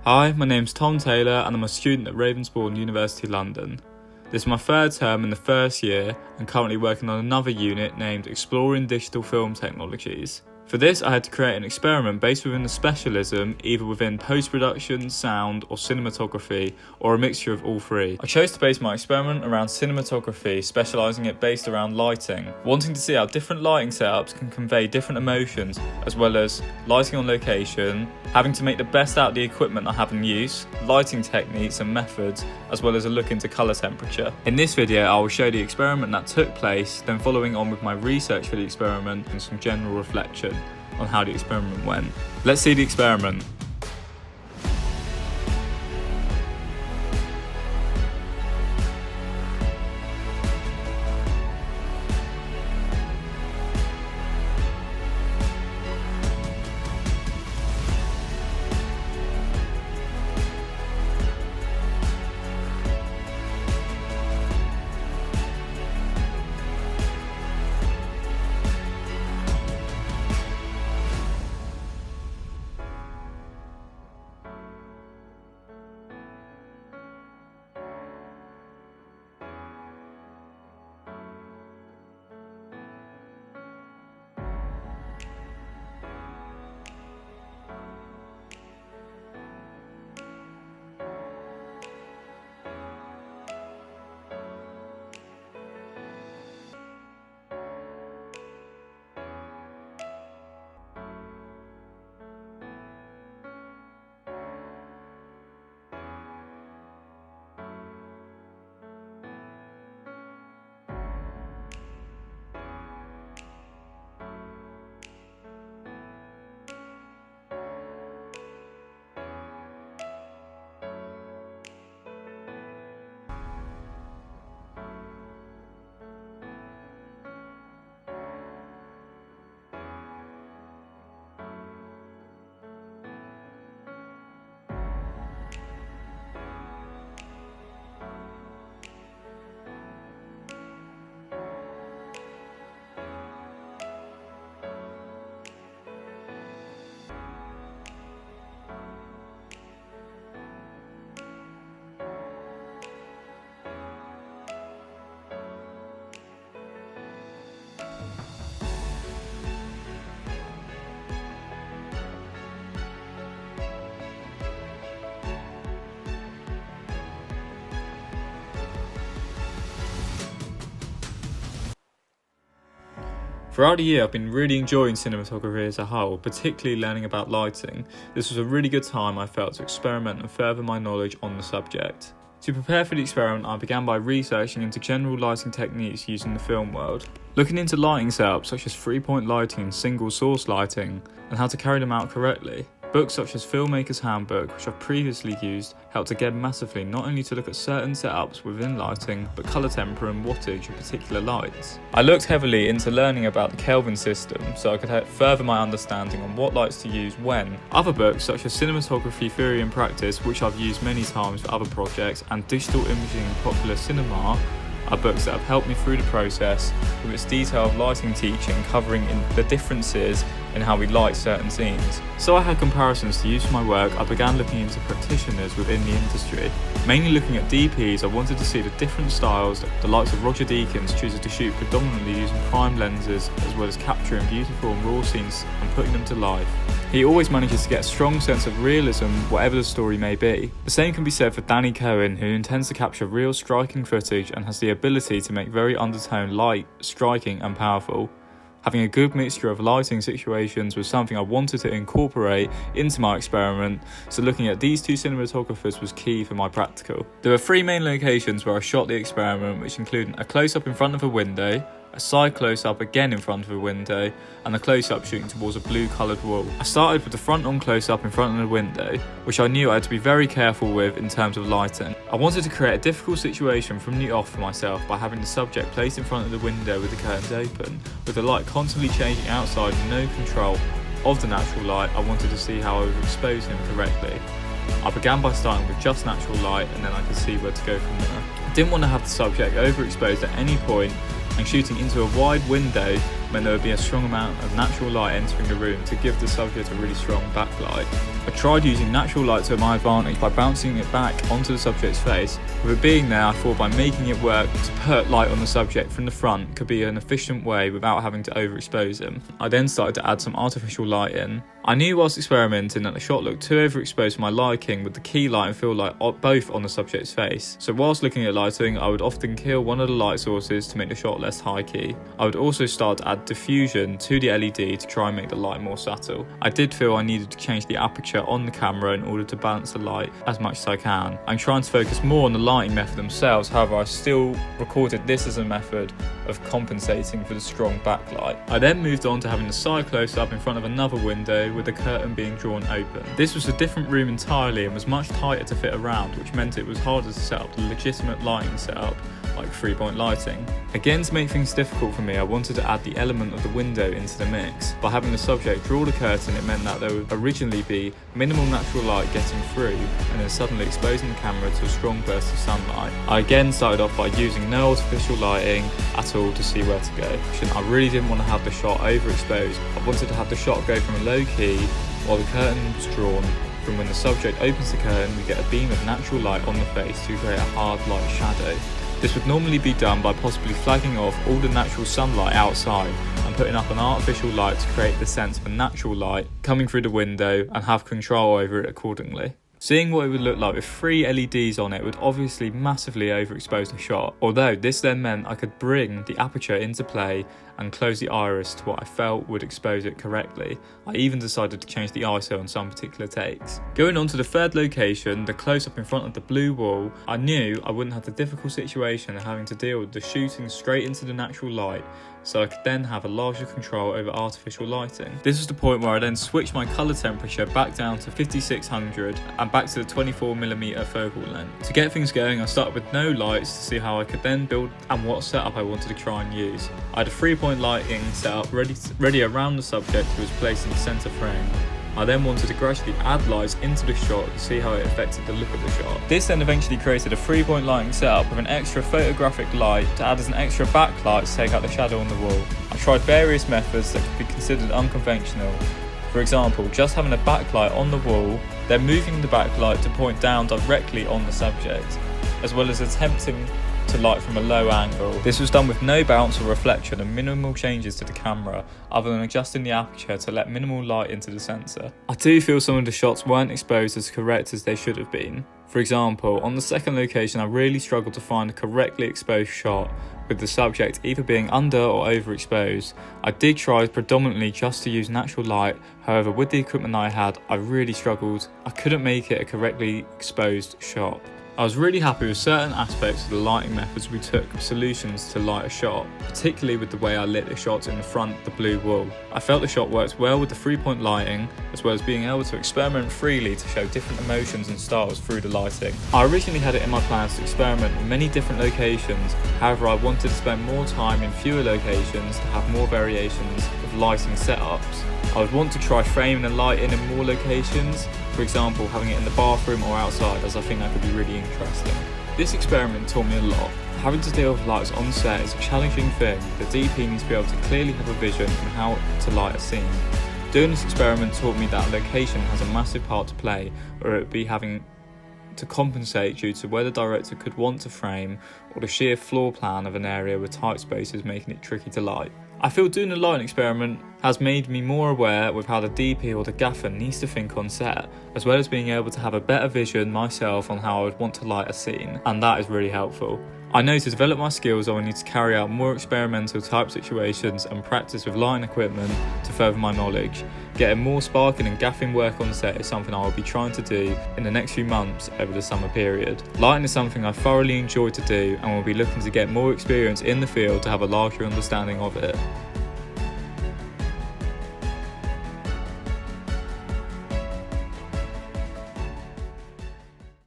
Hi, my name's Tom Taylor and I'm a student at Ravensbourne University London. This is my third term in the first year and currently working on another unit named Exploring Digital Film Technologies. For this, I had to create an experiment based within a specialism, either within post-production, sound or cinematography, or a mixture of all three. I chose to base my experiment around cinematography, specialising it based around lighting, wanting to see how different lighting setups can convey different emotions, as well as lighting on location, having to make the best out of the equipment I have in use, lighting techniques and methods, as well as a look into colour temperature. In this video, I will show the experiment that took place, then following on with my research for the experiment and some general reflection on how the experiment went. Let's see the experiment. Throughout the year, I've been really enjoying cinematography as a whole, particularly learning about lighting. This was a really good time, I felt, to experiment and further my knowledge on the subject. To prepare for the experiment, I began by researching into general lighting techniques used in the film world, looking into lighting setups such as three-point lighting and single source lighting, and how to carry them out correctly. Books such as Filmmaker's Handbook, which I've previously used, helped again massively not only to look at certain setups within lighting, but colour temper and wattage of particular lights. I looked heavily into learning about the Kelvin system so I could further my understanding on what lights to use when. Other books such as Cinematography Theory and Practice, which I've used many times for other projects, and Digital Imaging and Popular Cinema are books that have helped me through the process with its detailed lighting teaching covering the differences in how we light certain scenes. So I had comparisons to use for my work. I began looking into practitioners within the industry. Mainly looking at DPs, I wanted to see the different styles that the likes of Roger Deakins chooses to shoot predominantly using prime lenses, as well as capturing beautiful and raw scenes and putting them to life. He always manages to get a strong sense of realism, whatever the story may be. The same can be said for Danny Cohen, who intends to capture real striking footage and has the ability to make very undertoned light striking and powerful. Having a good mixture of lighting situations was something I wanted to incorporate into my experiment, so looking at these two cinematographers was key for my practical. There were three main locations where I shot the experiment, which included a close-up in front of a window, a side close-up again in front of a window, and a close-up shooting towards a blue coloured wall. I started with the front-on close-up in front of the window, which I knew I had to be very careful with in terms of lighting. I wanted to create a difficult situation from the off for myself by having the subject placed in front of the window with the curtains open, with the light constantly changing outside and no control of the natural light. I wanted to see how I would expose him correctly. I began by starting with just natural light, and then I could see where to go from there. I didn't want to have the subject overexposed at any point, and shooting into a wide window meant there would be a strong amount of natural light entering the room to give the subject a really strong backlight. I tried using natural light to my advantage by bouncing it back onto the subject's face. With it being there, I thought by making it work to put light on the subject from the front could be an efficient way without having to overexpose him. I then started to add some artificial light in. I knew whilst experimenting that the shot looked too overexposed for my liking, with the key light and fill light both on the subject's face. So whilst looking at lighting, I would often kill one of the light sources to make the shot less high key. I would also start to add diffusion to the LED to try and make the light more subtle. I did feel I needed to change the aperture on the camera in order to balance the light as much as I can. I'm trying to focus more on the lighting method themselves, however I still recorded this as a method of compensating for the strong backlight. I then moved on to having the side close up in front of another window with the curtain being drawn open. This was a different room entirely and was much tighter to fit around, which meant it was harder to set up the legitimate lighting setup like 3-point lighting. Again, to make things difficult for me, I wanted to add the element of the window into the mix. By having the subject draw the curtain, it meant that there would originally be minimal natural light getting through and then suddenly exposing the camera to a strong burst of sunlight. I again started off by using no artificial lighting at all to see where to go. I really didn't want to have the shot overexposed. I wanted to have the shot go from a low key while the curtain was drawn. From when the subject opens the curtain, we get a beam of natural light on the face to create a hard light shadow. This would normally be done by possibly flagging off all the natural sunlight outside and putting up an artificial light to create the sense of a natural light coming through the window and have control over it accordingly. Seeing what it would look like with 3 LEDs on it would obviously massively overexpose the shot, although this then meant I could bring the aperture into play and close the iris to what I felt would expose it correctly. I even decided to change the ISO on some particular takes. Going on to the third location, the close-up in front of the blue wall, I knew I wouldn't have the difficult situation of having to deal with the shooting straight into the natural light, so I could then have a larger control over artificial lighting. This was the point where I then switched my colour temperature back down to 5600 and back to the 24mm focal length. To get things going, I started with no lights to see how I could then build and what setup I wanted to try and use. I had a 3-point lighting setup ready around the subject who was placed in the centre frame. I then wanted to gradually add lights into the shot to see how it affected the look of the shot. This then eventually created a 3-point lighting setup with an extra photographic light to add as an extra backlight to take out the shadow on the wall. I tried various methods that could be considered unconventional. For example, just having a backlight on the wall, then moving the backlight to point down directly on the subject, as well as attempting to light from a low angle. This was done with no bounce or reflection and minimal changes to the camera, other than adjusting the aperture to let minimal light into the sensor. I do feel some of the shots weren't exposed as correct as they should have been. For example, on the second location I really struggled to find a correctly exposed shot, with the subject either being under or overexposed. I did try predominantly just to use natural light, however with the equipment I had I really struggled. I couldn't make it a correctly exposed shot. I was really happy with certain aspects of the lighting methods we took solutions to light a shot, particularly with the way I lit the shots in the front, the blue wall. I felt the shot worked well with the 3-point lighting, as well as being able to experiment freely to show different emotions and styles through the lighting. I originally had it in my plans to experiment in many different locations, however I wanted to spend more time in fewer locations to have more variations of lighting setups. I would want to try framing the light in more locations, for example having it in the bathroom or outside, as I think that could be really interesting. This experiment taught me a lot. Having to deal with lights on set is a challenging thing. The DP needs to be able to clearly have a vision on how to light a scene. Doing this experiment taught me that location has a massive part to play, or it would be having to compensate due to where the director could want to frame, or the sheer floor plan of an area with tight spaces making it tricky to light. I feel doing the lighting experiment has made me more aware with how the DP or the gaffer needs to think on set, as well as being able to have a better vision myself on how I would want to light a scene, and that is really helpful. I know to develop my skills I will need to carry out more experimental type situations and practice with lighting equipment to further my knowledge. Getting more sparking and gaffing work on set is something I will be trying to do in the next few months over the summer period. Lighting is something I thoroughly enjoy to do and will be looking to get more experience in the field to have a larger understanding of it.